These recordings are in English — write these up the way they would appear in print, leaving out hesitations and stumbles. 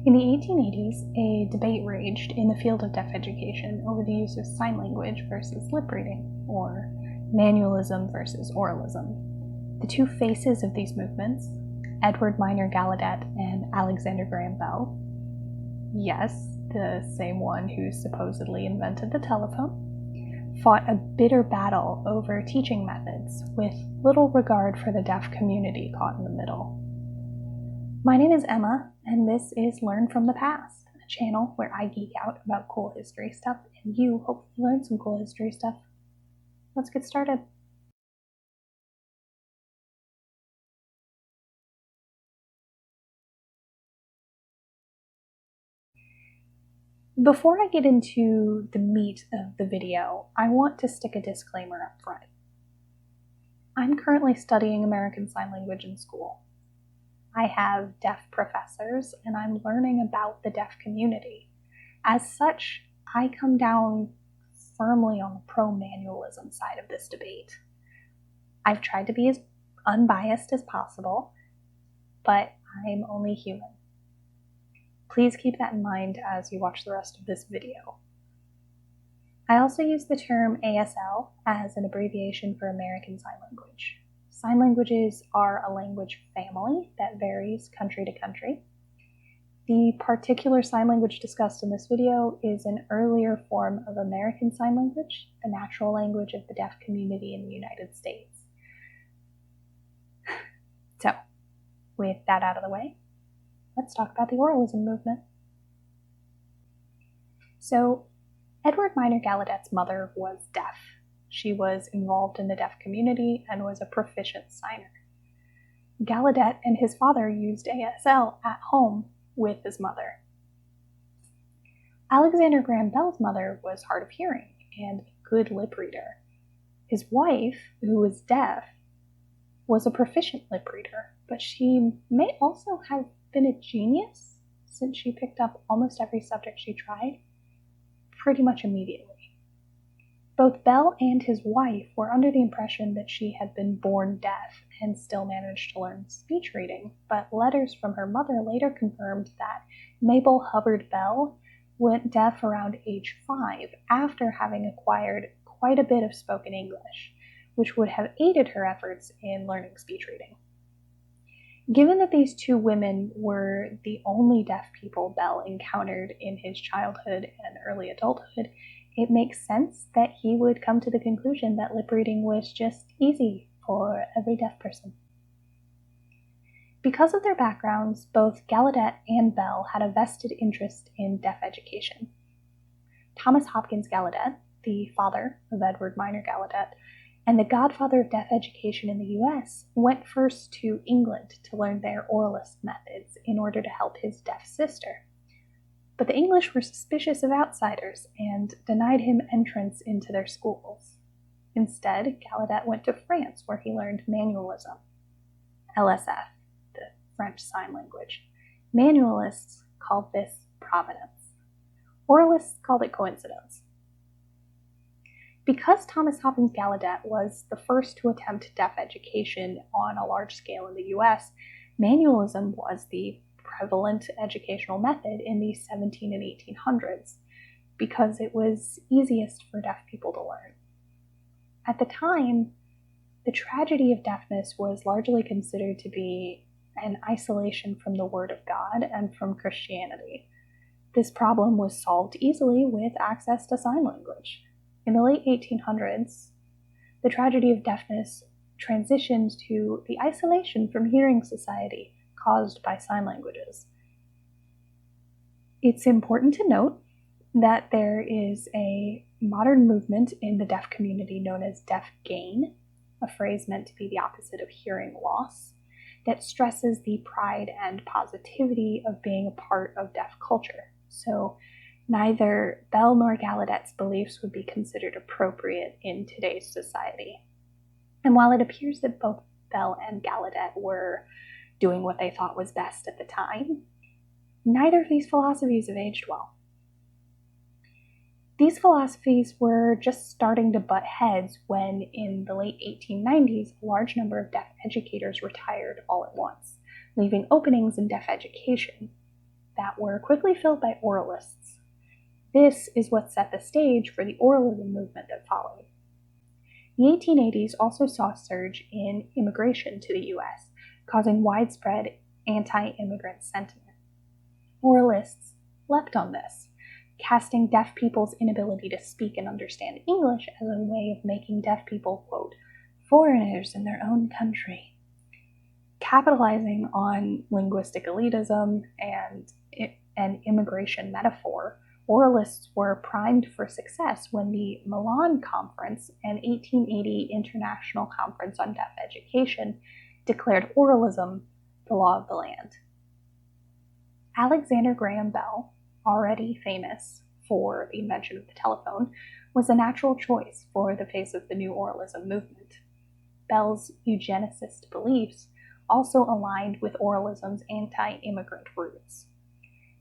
In the 1880s, a debate raged in the field of deaf education over the use of sign language versus lip reading, or manualism versus oralism. The two faces of these movements, Edward Miner Gallaudet and Alexander Graham Bell, yes, the same one who supposedly invented the telephone, fought a bitter battle over teaching methods with little regard for the deaf community caught in the middle. My name is Emma, and this is Learn from the Past, a channel where I geek out about cool history stuff, and you hopefully learn some cool history stuff. Let's get started. Before I get into the meat of the video, I want to stick a disclaimer up front. I'm currently studying American Sign Language in school. I have deaf professors, and I'm learning about the deaf community. As such, I come down firmly on the pro-manualism side of this debate. I've tried to be as unbiased as possible, but I'm only human. Please keep that in mind as you watch the rest of this video. I also use the term ASL as an abbreviation for American Sign Language. Sign languages are a language family that varies country to country. The particular sign language discussed in this video is an earlier form of American Sign Language, the natural language of the deaf community in the United States. So, with that out of the way, let's talk about the oralism movement. So, Edward Miner Gallaudet's mother was deaf. She was involved in the deaf community and was a proficient signer. Gallaudet and his father used ASL at home with his mother. Alexander Graham Bell's mother was hard of hearing and a good lip reader. His wife, who was deaf, was a proficient lip reader, but she may also have been a genius since she picked up almost every subject she tried pretty much immediately. Both Bell and his wife were under the impression that she had been born deaf and still managed to learn speech reading, but letters from her mother later confirmed that Mabel Hubbard Bell went deaf around age 5 after having acquired quite a bit of spoken English, which would have aided her efforts in learning speech reading. Given that these two women were the only deaf people Bell encountered in his childhood and early adulthood, it makes sense that he would come to the conclusion that lip reading was just easy for every deaf person. Because of their backgrounds, both Gallaudet and Bell had a vested interest in deaf education. Thomas Hopkins Gallaudet, the father of Edward Miner Gallaudet, and the godfather of deaf education in the US, went first to England to learn their oralist methods in order to help his deaf sister. But the English were suspicious of outsiders and denied him entrance into their schools. Instead, Gallaudet went to France, where he learned manualism, LSF, the French Sign Language. Manualists called this providence. Oralists called it coincidence. Because Thomas Hopkins Gallaudet was the first to attempt deaf education on a large scale in the US, manualism was the prevalent educational method in the 17 and 1800s because it was easiest for deaf people to learn. At the time, the tragedy of deafness was largely considered to be an isolation from the Word of God and from Christianity. This problem was solved easily with access to sign language. In the late 1800s, the tragedy of deafness transitioned to the isolation from hearing society caused by sign languages. It's important to note that there is a modern movement in the deaf community known as deaf gain, a phrase meant to be the opposite of hearing loss, that stresses the pride and positivity of being a part of deaf culture. So neither Bell nor Gallaudet's beliefs would be considered appropriate in today's society. And while it appears that both Bell and Gallaudet were doing what they thought was best at the time, neither of these philosophies have aged well. These philosophies were just starting to butt heads when, in the late 1890s, a large number of deaf educators retired all at once, leaving openings in deaf education. that were quickly filled by oralists. This is what set the stage for the oralism movement that followed. The 1880s also saw a surge in immigration to the US, causing widespread anti-immigrant sentiment. Oralists leapt on this, casting deaf people's inability to speak and understand English as a way of making deaf people, quote, foreigners in their own country. Capitalizing on linguistic elitism and an immigration metaphor, oralists were primed for success when the Milan Conference, an 1880 International Conference on Deaf Education, declared oralism the law of the land. Alexander Graham Bell, already famous for the invention of the telephone, was a natural choice for the face of the new oralism movement. Bell's eugenicist beliefs also aligned with oralism's anti-immigrant roots.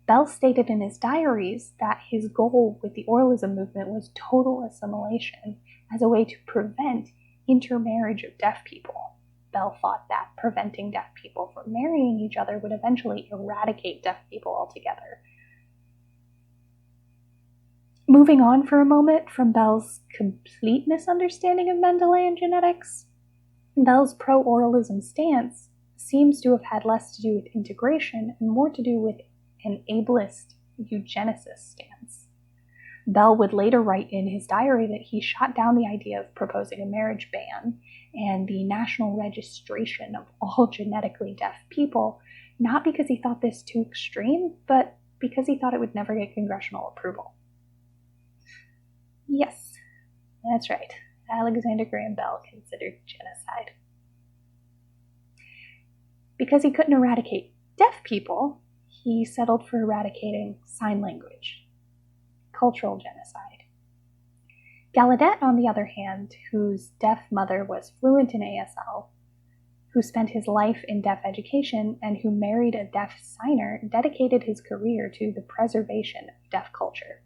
Bell stated in his diaries that his goal with the oralism movement was total assimilation as a way to prevent intermarriage of deaf people. Bell thought that preventing deaf people from marrying each other would eventually eradicate deaf people altogether. Moving on for a moment from Bell's complete misunderstanding of Mendelian genetics, Bell's pro-oralism stance seems to have had less to do with integration and more to do with an ableist eugenicist stance. Bell would later write in his diary that he shot down the idea of proposing a marriage ban and the national registration of all genetically deaf people, not because he thought this too extreme, but because he thought it would never get congressional approval. Yes, that's right. Alexander Graham Bell considered genocide. Because he couldn't eradicate deaf people, he settled for eradicating sign language, cultural genocide. Gallaudet, on the other hand, whose deaf mother was fluent in ASL, who spent his life in deaf education, and who married a deaf signer, dedicated his career to the preservation of deaf culture.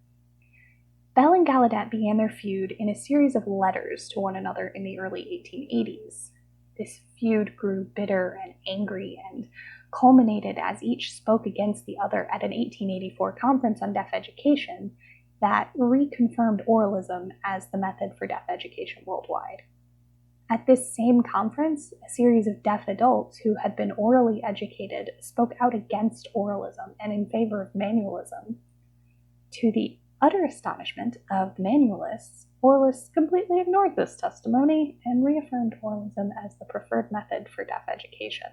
Bell and Gallaudet began their feud in a series of letters to one another in the early 1880s. This feud grew bitter and angry and culminated as each spoke against the other at an 1884 conference on deaf education that reconfirmed oralism as the method for deaf education worldwide. At this same conference, a series of deaf adults who had been orally educated spoke out against oralism and in favor of manualism. To the utter astonishment of the manualists, oralists completely ignored this testimony and reaffirmed oralism as the preferred method for deaf education.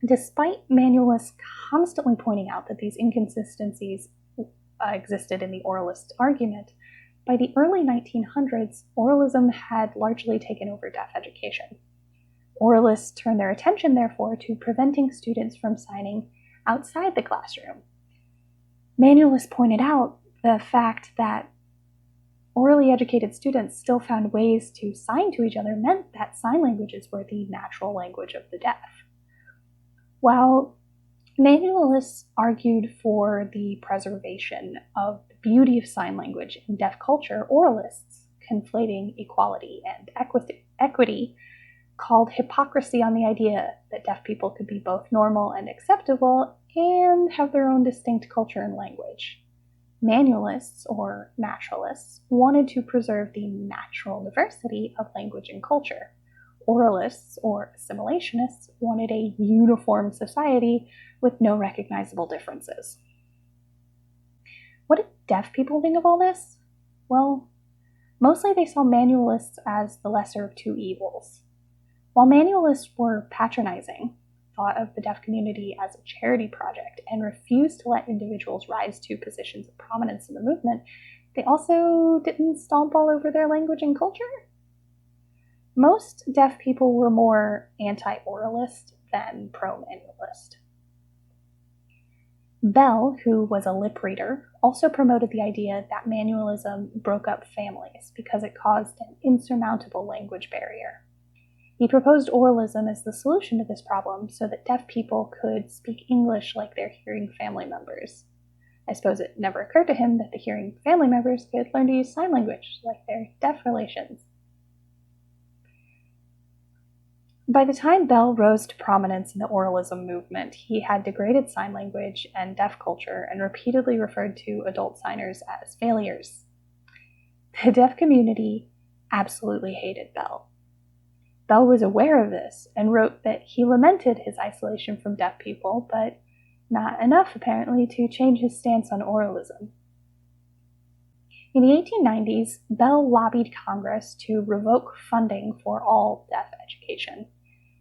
Despite manualists constantly pointing out that these inconsistencies existed in the oralist argument, by the early 1900s, oralism had largely taken over deaf education. Oralists turned their attention, therefore, to preventing students from signing outside the classroom. Manualists pointed out the fact that orally educated students still found ways to sign to each other meant that sign languages were the natural language of the deaf. While manualists argued for the preservation of the beauty of sign language in deaf culture, oralists, conflating equality and equity, called hypocrisy on the idea that deaf people could be both normal and acceptable and have their own distinct culture and language. Manualists, or naturalists, wanted to preserve the natural diversity of language and culture. Oralists, or assimilationists, wanted a uniform society with no recognizable differences. What did deaf people think of all this? Well, mostly they saw manualists as the lesser of two evils. While manualists were patronizing, thought of the deaf community as a charity project, and refused to let individuals rise to positions of prominence in the movement, they also didn't stomp all over their language and culture. Most deaf people were more anti-oralist than pro-manualist. Bell, who was a lip reader, also promoted the idea that manualism broke up families because it caused an insurmountable language barrier. He proposed oralism as the solution to this problem so that deaf people could speak English like their hearing family members. I suppose it never occurred to him that the hearing family members could learn to use sign language like their deaf relations. By the time Bell rose to prominence in the oralism movement, he had degraded sign language and deaf culture and repeatedly referred to adult signers as failures. The deaf community absolutely hated Bell. Bell was aware of this and wrote that he lamented his isolation from deaf people, but not enough apparently to change his stance on oralism. In the 1890s, Bell lobbied Congress to revoke funding for all deaf education.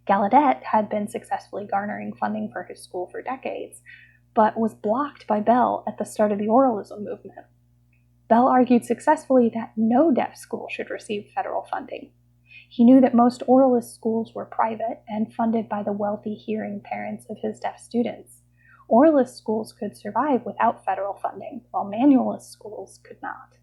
Gallaudet had been successfully garnering funding for his school for decades, but was blocked by Bell at the start of the oralism movement. Bell argued successfully that no deaf school should receive federal funding. He knew that most oralist schools were private and funded by the wealthy hearing parents of his deaf students. Oralist schools could survive without federal funding, while manualist schools could not.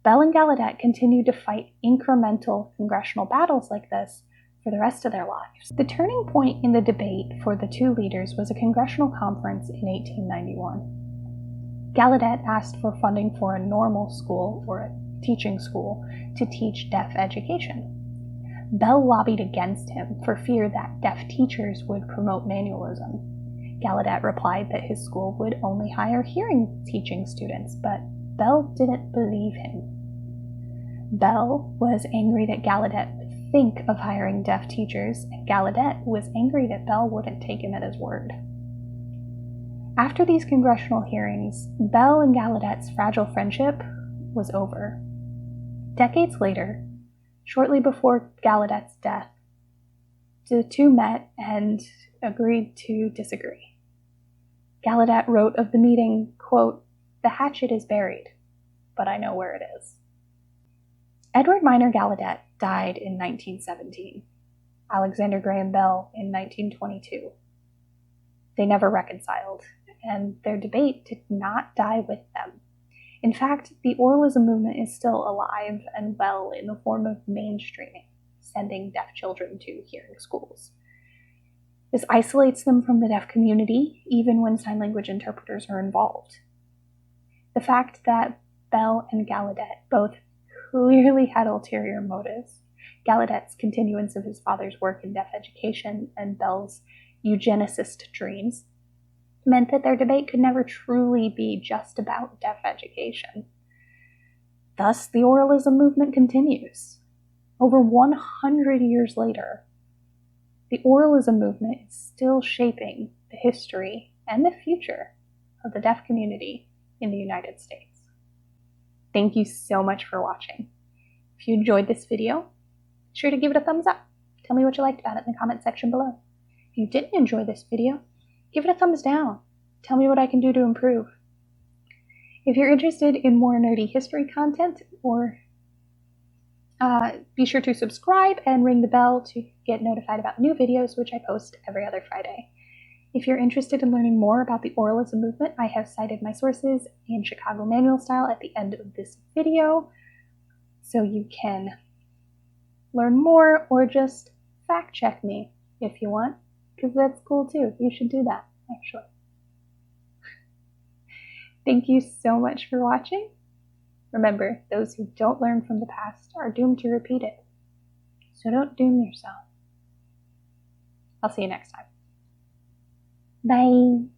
Bell and Gallaudet continued to fight incremental congressional battles like this for the rest of their lives. The turning point in the debate for the two leaders was a congressional conference in 1891. Gallaudet asked for funding for a normal school, or a teaching school, to teach deaf education. Bell lobbied against him for fear that deaf teachers would promote manualism. Gallaudet replied that his school would only hire hearing teaching students, but Bell didn't believe him. Bell was angry that Gallaudet would think of hiring deaf teachers, and Gallaudet was angry that Bell wouldn't take him at his word. After these congressional hearings, Bell and Gallaudet's fragile friendship was over. Decades later, shortly before Gallaudet's death, the two met and agreed to disagree. Gallaudet wrote of the meeting, quote, "The hatchet is buried, but I know where it is." Edward Minor Gallaudet died in 1917. Alexander Graham Bell in 1922. They never reconciled, and their debate did not die with them. In fact, the oralism movement is still alive and well in the form of mainstreaming, sending deaf children to hearing schools. This isolates them from the deaf community, even when sign language interpreters are involved. The fact that Bell and Gallaudet both clearly had ulterior motives, Gallaudet's continuance of his father's work in deaf education and Bell's eugenicist dreams, meant that their debate could never truly be just about deaf education. Thus, the oralism movement continues. Over 100 years later, the oralism movement is still shaping the history and the future of the deaf community in the United States. Thank you so much for watching. If you enjoyed this video, be sure to give it a thumbs up. Tell me what you liked about it in the comment section below. If you didn't enjoy this video, give it a thumbs down. Tell me what I can do to improve. If you're interested in more nerdy history content, be sure to subscribe and ring the bell to get notified about new videos, which I post every other Friday. If you're interested in learning more about the oralism movement, I have cited my sources in Chicago Manual style at the end of this video, so you can learn more or just fact check me if you want, because that's cool too. You should do that, actually. Thank you so much for watching. Remember, those who don't learn from the past are doomed to repeat it. So don't doom yourself. I'll see you next time. Bye.